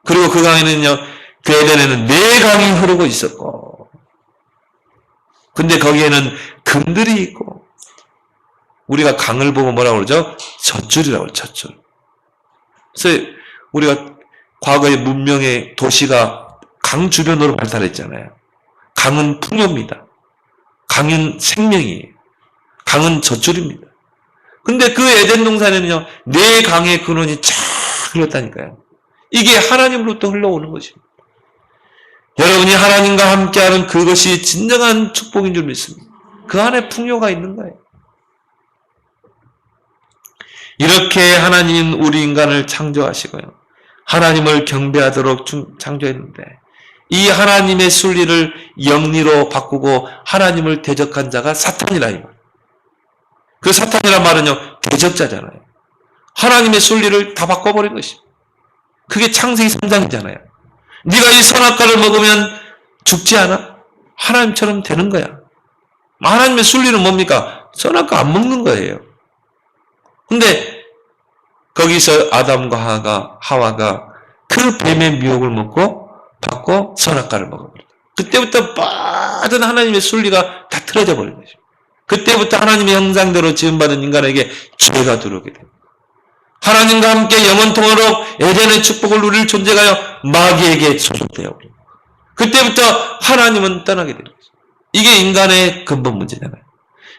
그리고 그 강에는요, 그 에덴에는 4강이 흐르고 있었고, 근데 거기에는 금들이 있고, 우리가 강을 보고 뭐라고 그러죠? 젖줄이라고 그러죠, 젖줄. 그래서 우리가 과거의 문명의 도시가 강 주변으로 발달했잖아요. 강은 풍요입니다. 강은 생명이에요. 강은 젖줄입니다. 근데 그 에덴 동산에는요, 4강의 근원이 쫙 흘렀다니까요. 이게 하나님으로부터 흘러오는 것입니다. 여러분이 하나님과 함께하는 그것이 진정한 축복인 줄 믿습니다. 그 안에 풍요가 있는 거예요. 이렇게 하나님은 우리 인간을 창조하시고요. 하나님을 경배하도록 창조했는데 이 하나님의 순리를 영리로 바꾸고 하나님을 대적한 자가 사탄이라 이 말. 그 사탄이란 말은요, 대적자잖아요. 하나님의 순리를 다 바꿔버린 것입니다. 그게 창세기 3장이잖아요. 네가 이 선악과를 먹으면 죽지 않아? 하나님처럼 되는 거야. 하나님의 순리는 뭡니까? 선악과 안 먹는 거예요. 근데 거기서 아담과 하와가 그 뱀의 미혹을 받고 선악과를 먹어버렸다. 그때부터 모든 하나님의 순리가 다 틀어져 버린 것입니다. 그때부터 하나님의 형상대로 지음받은 인간에게 죄가 들어오게 됩니다. 하나님과 함께 영원토록 에덴의 축복을 누릴 존재가요, 마귀에게 소속되어 버립니다. 그때부터 하나님은 떠나게 되는 것입니다. 이게 인간의 근본 문제잖아요.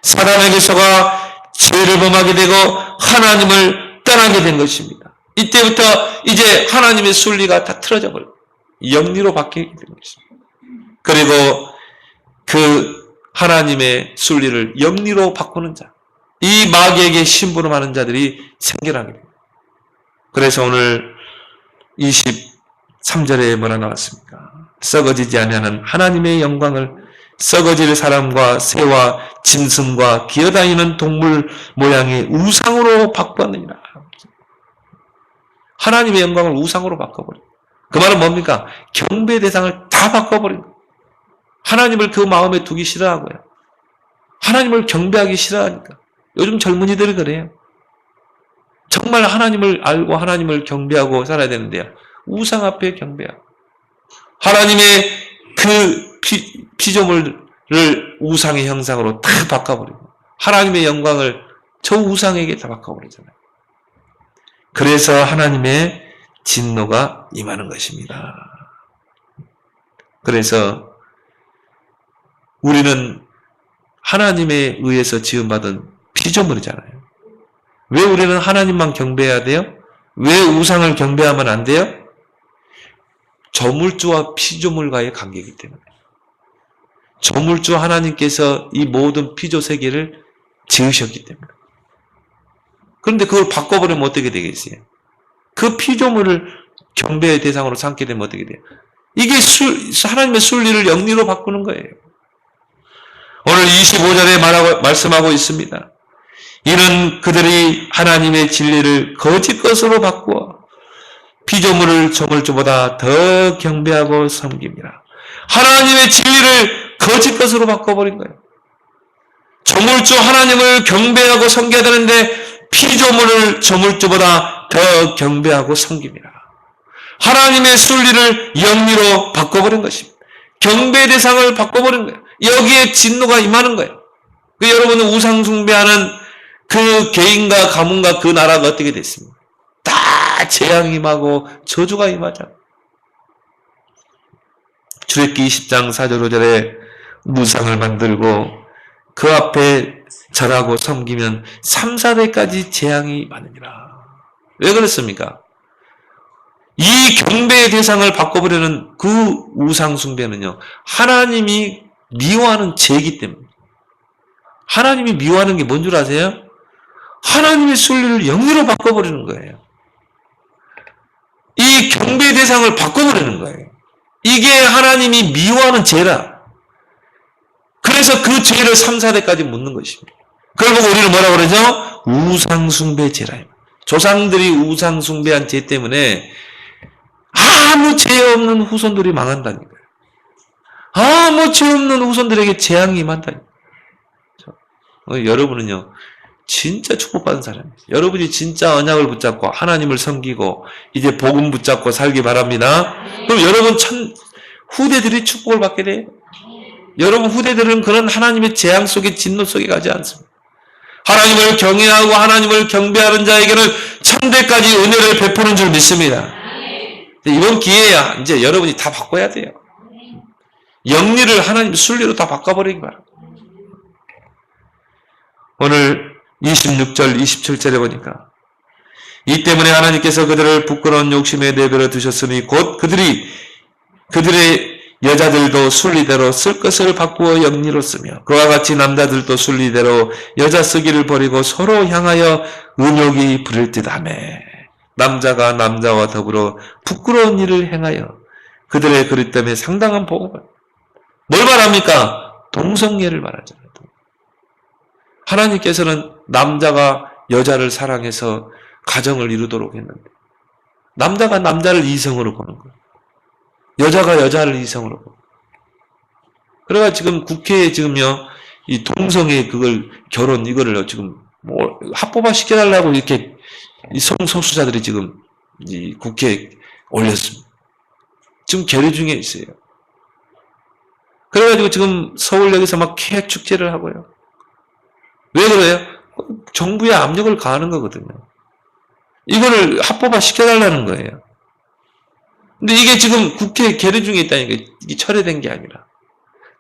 사람에게서가 죄를 범하게 되고 하나님을 떠나게 된 것입니다. 이때부터 이제 하나님의 순리가 다 틀어져 버려요. 영리로 바뀌게 된 것입니다. 그리고 그 하나님의 순리를 영리로 바꾸는 자, 이 마귀에게 심부름하는 자들이 생겨나게 됩니다. 그래서 오늘 23절에 뭐라 나왔습니까? 썩어지지 아니하는 하나님의 영광을 썩어질 사람과 새와 짐승과 기어다니는 동물 모양의 우상으로 바꾸었느니라. 하나님의 영광을 우상으로 바꿔버린. 그 말은 뭡니까? 경배 대상을 다 바꿔버린 거예요. 하나님을 그 마음에 두기 싫어하고요. 하나님을 경배하기 싫어하니까. 요즘 젊은이들이 그래요. 정말 하나님을 알고 하나님을 경배하고 살아야 되는데요. 우상 앞에 경배하고. 하나님의 그 피조물을 우상의 형상으로 다 바꿔버리고 하나님의 영광을 저 우상에게 다 바꿔버리잖아요. 그래서 하나님의 진노가 임하는 것입니다. 그래서 우리는 하나님에 의해서 지음받은 피조물이잖아요. 왜 우리는 하나님만 경배해야 돼요? 왜 우상을 경배하면 안 돼요? 저물주와 피조물과의 관계이기 때문에. 저물주 하나님께서 이 모든 피조 세계를 지으셨기 때문에. 그런데 그걸 바꿔버리면 어떻게 되겠어요? 그 피조물을 경배의 대상으로 삼게 되면 어떻게 돼요? 이게 하나님의 순리를 영리로 바꾸는 거예요. 오늘 25절에 말씀하고 있습니다. 이는 그들이 하나님의 진리를 거짓 것으로 바꾸어 피조물을 조물주보다 더 경배하고 섬깁니다. 하나님의 진리를 거짓 것으로 바꿔버린 거예요. 조물주 하나님을 경배하고 섬겨야 되는데 피조물을 조물주보다 더 경배하고 섬깁니다. 하나님의 순리를 영리로 바꿔버린 것입니다. 경배 대상을 바꿔버린 거예요. 여기에 진노가 임하는 거예요. 여러분은 우상 숭배하는 그 개인과 가문과 그 나라가 어떻게 됐습니까? 다 재앙이 임하고 저주가 임하잖아요. 출애굽기 20장 4절 5절에 우상을 만들고 그 앞에 절하고 섬기면 3, 4대까지 재앙이 많으니라. 왜 그렇습니까? 이 경배의 대상을 바꿔버리는 그 우상 숭배는요, 하나님이 미워하는 죄이기 때문에. 하나님이 미워하는 게 뭔 줄 아세요? 하나님의 순리를 영리로 바꿔버리는 거예요. 이 경배의 대상을 바꿔버리는 거예요. 이게 하나님이 미워하는 죄라. 그래서 그 죄를 3, 4대까지 묻는 것입니다. 그걸 보고 우리는 뭐라고 그러죠? 우상숭배 죄라. 조상들이 우상숭배한 죄 때문에 아무 죄 없는 후손들이 망한다니까요. 아무 죄 없는 후손들에게 재앙이 임한다니까요. 여러분은요, 진짜 축복받은 사람이에요. 여러분이 진짜 언약을 붙잡고 하나님을 섬기고 이제 복음 붙잡고 살기 바랍니다. 그럼 여러분 후대들이 축복을 받게 돼요. 여러분 후대들은 그런 하나님의 재앙 속에 진노 속에 가지 않습니다. 하나님을 경외하고 하나님을 경배하는 자에게는 천대까지 은혜를 베푸는 줄 믿습니다. 이번 기회야 이제 여러분이 다 바꿔야 돼요. 영리를 하나님 순리로 다 바꿔버리기 바랍니다. 오늘 26절 27절에 보니까 이 때문에 하나님께서 그들을 부끄러운 욕심에 내버려 두셨으니 곧 그들의 여자들도 순리대로 쓸 것을 바꾸어 영리로 쓰며 그와 같이 남자들도 순리대로 여자 쓰기를 버리고 서로 향하여 은욕이 부릴 듯하며 남자가 남자와 더불어 부끄러운 일을 행하여 그들의 그릇 때문에 상당한 복음을 뭘 말합니까? 동성애를 말하잖아요. 하나님께서는 남자가 여자를 사랑해서 가정을 이루도록 했는데 남자가 남자를 이성으로 보는 거예요. 여자가 여자를 이성으로 보고. 그래가 지금 국회에 지금요, 이 동성애 그걸 결혼 이거를 지금 뭐 합법화 시켜달라고 이렇게 이 성소수자들이 지금 이 국회에 올렸습니다. 지금 계류 중에 있어요. 그래가지고 지금 서울역에서 막 케 축제를 하고요. 왜 그래요? 정부에 압력을 가하는 거거든요. 이거를 합법화 시켜달라는 거예요. 근데 이게 지금 국회 계류 중에 있다니까 이게 철회된 게 아니라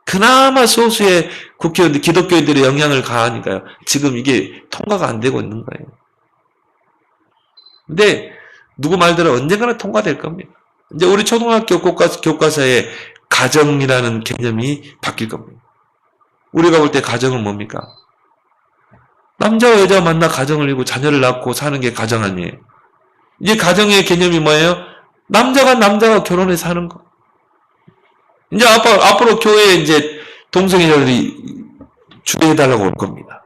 그나마 소수의 국회의원들, 기독교인들의 영향을 가하니까요. 지금 이게 통과가 안 되고 있는 거예요. 근데 누구 말대로 언젠가는 통과될 겁니다. 이제 우리 초등학교 교과서에 가정이라는 개념이 바뀔 겁니다. 우리가 볼 때 가정은 뭡니까? 남자와 여자가 만나 가정을 이루고 자녀를 낳고 사는 게 가정 아니에요. 이제 가정의 개념이 뭐예요? 남자가 결혼해서 하는 거. 이제 앞으로 교회에 이제 동성애자들이 주례해달라고 올 겁니다.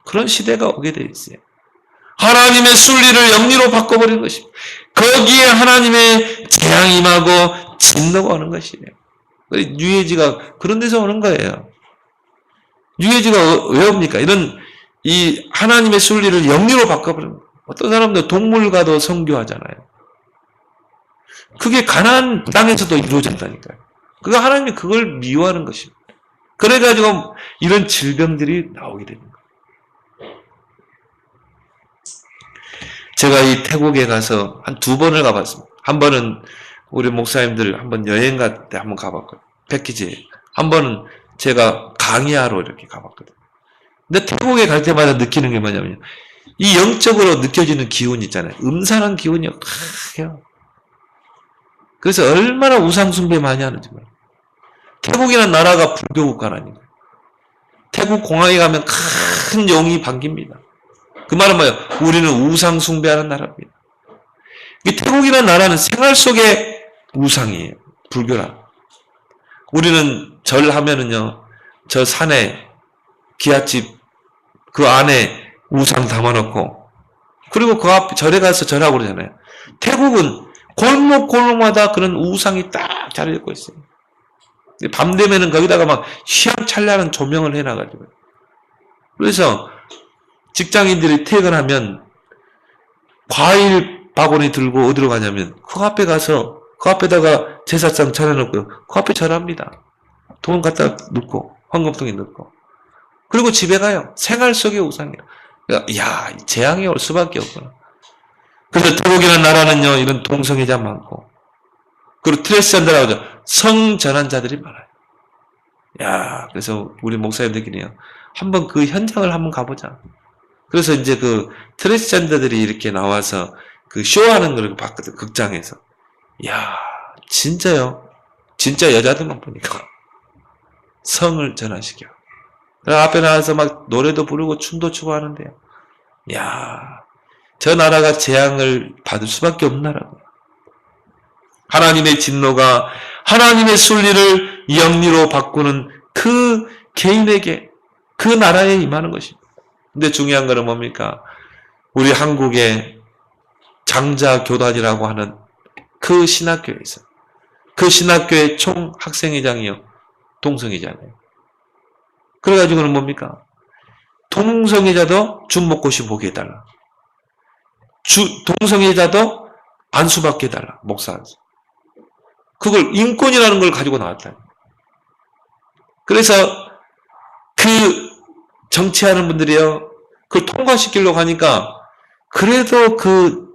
그런 시대가 오게 돼 있어요. 하나님의 순리를 영리로 바꿔버린 것입니다. 거기에 하나님의 재앙이 임하고 진노가 오는 것이에요. 유해지가 그런 데서 오는 거예요. 유해지가 왜 옵니까? 이런 이 하나님의 순리를 영리로 바꿔버리는 거예요. 어떤 사람들 동물과도 성교하잖아요. 그게 가나안 땅에서도 이루어진다니까요. 그거 하나님이 그걸 미워하는 것입니다. 그래가지고 이런 질병들이 나오게 되는 거예요. 제가 이 태국에 가서 한 2번을 가봤습니다. 한 번은 우리 목사님들 한번 여행 갈 때 한번 가봤거든요. 패키지. 한 번은 제가 강의하러 이렇게 가봤거든요. 근데 태국에 갈 때마다 느끼는 게 뭐냐면요. 이 영적으로 느껴지는 기운 있잖아요. 음산한 기운이 크게요. 그래서 얼마나 우상숭배 많이 하는지 몰라요. 태국이라는 나라가 불교 국가라니까요. 태국 공항에 가면 큰 용이 반깁니다. 그 말은 뭐예요? 우리는 우상 숭배하는 나라입니다. 이 태국이라는 나라는 생활 속의 우상이에요. 불교라. 우리는 절 하면은요, 저 산에 기아집 그 안에 우상 담아놓고, 그리고 그 앞 절에 가서 절하고 그러잖아요. 태국은 골목골목마다 그런 우상이 딱 자리잡고 있어요. 밤 되면은 거기다가 막 휘황찬란한 조명을 해놔가지고. 그래서 직장인들이 퇴근하면 과일 바구니 들고 어디로 가냐면 그 앞에 가서 그 앞에다가 제사상 차려놓고 그 앞에 절합니다. 돈 갖다 넣고 황금통에 넣고. 그리고 집에 가요. 생활 속의 우상이에요. 야, 재앙이 올 수밖에 없구나. 그래서 태국이라는 나라는요, 이런 동성애자 많고, 그리고 트랜스젠더라고 하죠. 성전환자들이 많아요. 야, 그래서 우리 목사님들끼리요, 한번 그 현장을 한번 가보자. 그래서 이제 그 트랜스젠더들이 이렇게 나와서 그 쇼하는 걸 봤거든, 극장에서. 야, 진짜요. 진짜 여자들만 보니까. 성을 전환시켜. 앞에 나와서 막 노래도 부르고 춤도 추고 하는데요. 야, 저 나라가 재앙을 받을 수밖에 없는 나라고요. 하나님의 진노가 하나님의 순리를 영리로 바꾸는 그 개인에게, 그 나라에 임하는 것입니다. 근데 중요한 거는 뭡니까? 우리 한국의 장자교단이라고 하는 그 신학교에서, 그 신학교의 총 학생회장이요, 동성애자네요. 그래가지고는 뭡니까? 동성애자도 준목고시 보게 해달라. 동성애자도 안수받게 해달라. 목사한테. 그걸 인권이라는 걸 가지고 나왔다. 그래서 그 정치하는 분들이요, 그걸 통과시키려고 하니까 그래도 그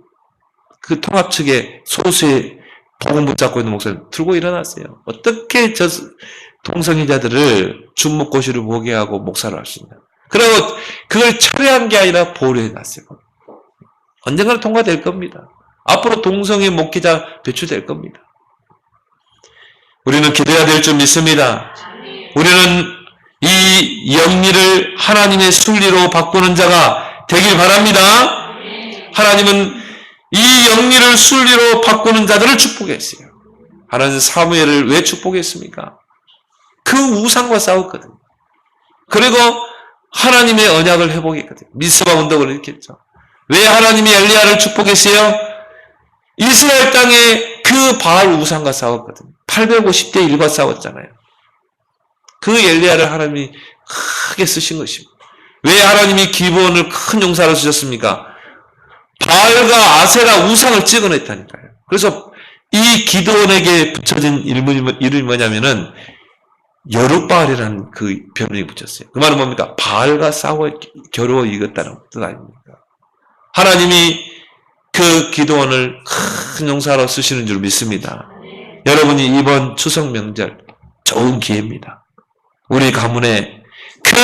통합 측에 소수의 복음 붙잡고 있는 목사님 들고 일어났어요. 어떻게 저 동성애자들을 준목고시를 보게 하고 목사를 할 수 있냐. 그리고 그걸 철회한 게 아니라 보류해 놨어요. 언젠가는 통과될 겁니다. 앞으로 동성애 목회자 배출될 겁니다. 우리는 기도해야 될 줄 믿습니다. 우리는 이 영리를 하나님의 순리로 바꾸는 자가 되길 바랍니다. 하나님은 이 영리를 순리로 바꾸는 자들을 축복했어요. 하나님은 사무엘을 왜 축복했습니까? 그 우상과 싸웠거든요. 그리고 하나님의 언약을 회복했거든요. 미스바 운동을 일으켰죠. 왜 하나님이 엘리야를 축복했어요? 이스라엘 땅에 그 바알 우상과 싸웠거든요. 850대 1과 싸웠잖아요. 그 엘리야를 하나님이 크게 쓰신 것입니다. 왜 하나님이 기브온을 큰 용사로 쓰셨습니까? 바알과 아세라 우상을 찍어냈다니까요. 그래서 이 기드온에게 붙여진 이름이 뭐냐면은 여룻바알이라는 그 별명이 붙였어요. 그 말은 뭡니까? 바알과 싸워 겨루어 이겼다는 뜻 아닙니까? 하나님이 그 기드온을 큰 용사로 쓰시는 줄 믿습니다. 여러분이 이번 추석 명절 좋은 기회입니다. 우리 가문의 그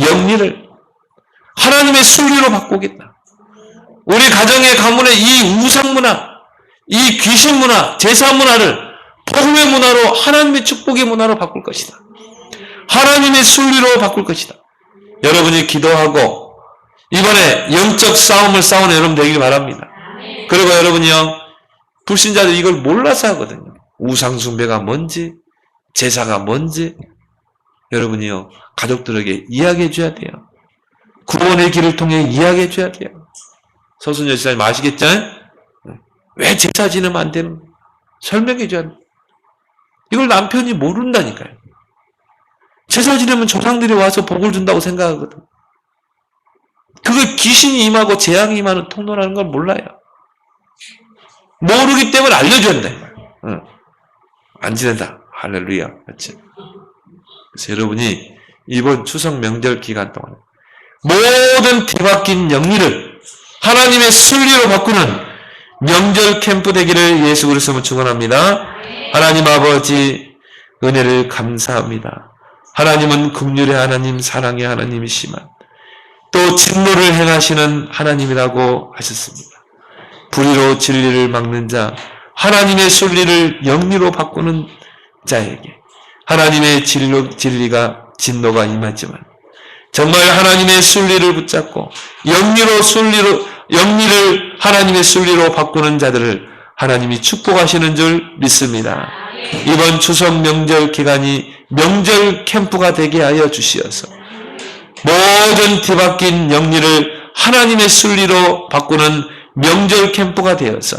영리를 하나님의 순리로 바꾸겠다. 우리 가정의 가문의 이 우상 문화, 이 귀신 문화, 제사 문화를 복음의 문화로, 하나님의 축복의 문화로 바꿀 것이다. 하나님의 순리로 바꿀 것이다. 여러분이 기도하고 이번에 영적 싸움을 싸우는 여러분 되길 바랍니다. 그리고 여러분이요, 불신자들 이걸 몰라서 하거든요. 우상 숭배가 뭔지, 제사가 뭔지 여러분이요, 가족들에게 이야기해 줘야 돼요. 구원의 길을 통해 이야기해 줘야 돼요. 서순여 지사님 아시겠죠? 왜 제사 지내면 안 되는 거예요? 설명해 줘야 돼요. 이걸 남편이 모른다니까요. 제사 지내면 조상들이 와서 복을 준다고 생각하거든. 그걸 귀신이 임하고 재앙이 임하는 통로라는 걸 몰라요. 모르기 때문에 알려줘야 된다. 안 지낸다. 할렐루야. 그렇지? 그래서 여러분이 이번 추석 명절 기간 동안 모든 뒤바뀐 영리를 하나님의 순리로 바꾸는 명절 캠프 되기를 예수 그리스도로 축원합니다. 하나님 아버지 은혜를 감사합니다. 하나님은 긍휼의 하나님, 사랑의 하나님이시만 또 진노를 행하시는 하나님이라고 하셨습니다. 불의로 진리를 막는 자, 하나님의 순리를 영리로 바꾸는 자에게 하나님의 진노가 임하지만 정말 하나님의 순리를 붙잡고 영리를 하나님의 순리로 바꾸는 자들을 하나님이 축복하시는 줄 믿습니다. 이번 추석 명절 기간이 명절 캠프가 되게 하여 주시어서 모든 뒤바뀐 영리를 하나님의 순리로 바꾸는 명절 캠프가 되어서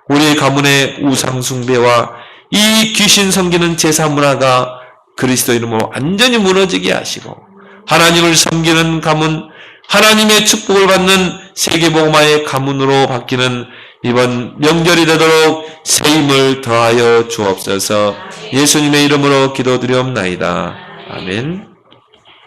우리 가문의 우상 숭배와 이 귀신 섬기는 제사 문화가 그리스도 이름으로 완전히 무너지게 하시고 하나님을 섬기는 가문, 하나님의 축복을 받는 세계복음화의 가문으로 바뀌는 이번 명절이 되도록 새 힘을 더하여 주옵소서. 예수님의 이름으로 기도드리옵나이다. 아멘.